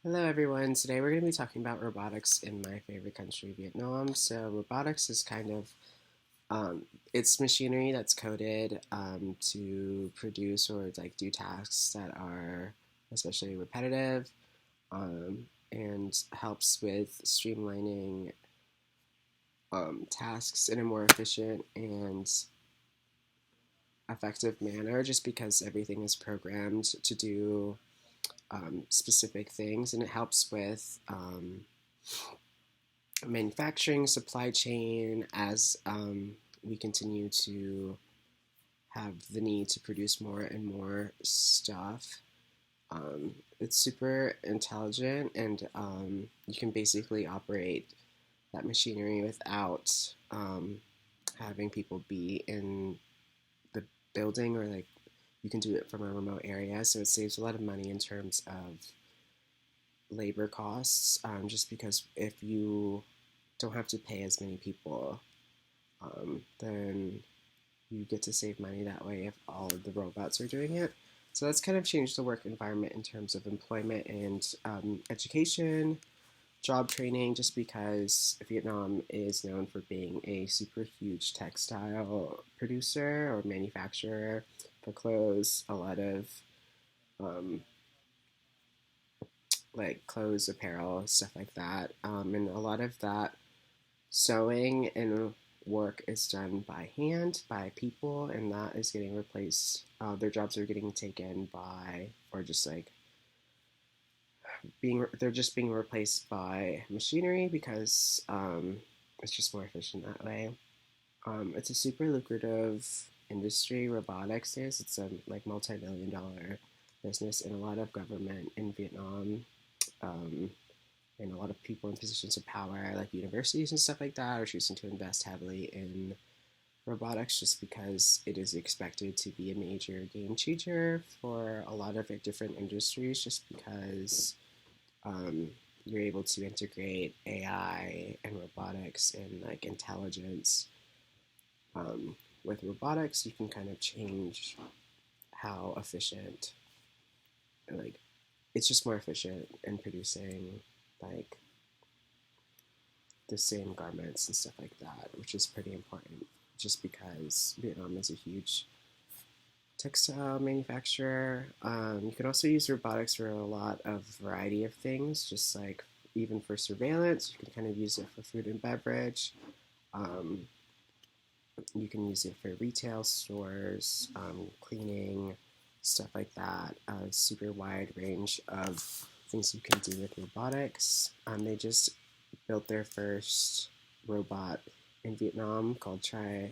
Hello everyone. Today we're going to be talking about robotics in my favorite country, Vietnam. So robotics is kind of it's machinery that's coded to produce or like do tasks that are especially repetitive and helps with streamlining tasks in a more efficient and effective manner. Just because everything is programmed to do specific things, and it helps with manufacturing supply chain as we continue to have the need to produce more and more stuff. It's super intelligent, and you can basically operate that machinery without having people be in the building, or like you can do it from a remote area. So it saves a lot of money in terms of labor costs, just because if you don't have to pay as many people, then you get to save money that way if all of the robots are doing it. So that's kind of changed the work environment in terms of employment and education, job training, just because Vietnam is known for being a super huge textile producer or manufacturer for clothes. A lot of um, like clothes, apparel, stuff like that. And a lot of that sewing and work is done by hand, by people, and that is getting replaced. Their jobs are getting taken by, or just like they're just being replaced by machinery because it's just more efficient that way. It's a super lucrative industry. Robotics is. It's a like multi-million-dollar business, and a lot of government in Vietnam um, and a lot of people in positions of power, like universities and stuff like that, are choosing to invest heavily in robotics just because it is expected to be a major game changer for a lot of different industries, just because um, you're able to integrate AI and robotics and like intelligence. With robotics, you can kind of change how efficient, like, it's just more efficient in producing like the same garments and stuff like that, which is pretty important just because Vietnam is a huge textile manufacturer. You can also use robotics for a lot of variety of things, just like even for surveillance. You can kind of use it for food and beverage. Um, you can use it for retail stores, cleaning, stuff like that. A super wide range of things you can do with robotics. They just built their first robot in Vietnam called Tri,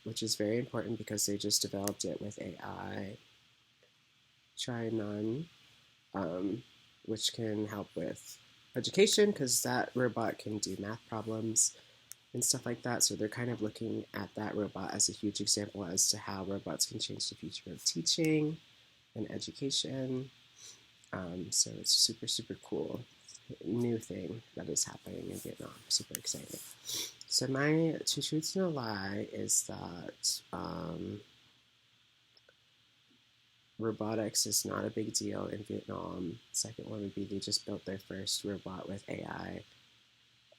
which is very important because they just developed it with AI. Tri None, um, which can help with education because that robot can do math problems and stuff like that. So they're kind of looking at that robot as a huge example as to how robots can change the future of teaching and education. So it's super, super cool new thing that is happening in Vietnam. Super exciting. So my two truths and a lie is that robotics is not a big deal in Vietnam. Second one would be they just built their first robot with AI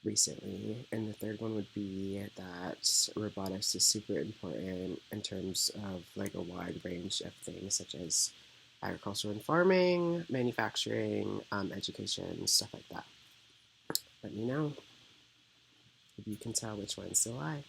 recently. And the third one would be that robotics is super important in terms of like a wide range of things such as agriculture and farming, manufacturing, education, stuff like that. Let me know if you can tell which one's the lie.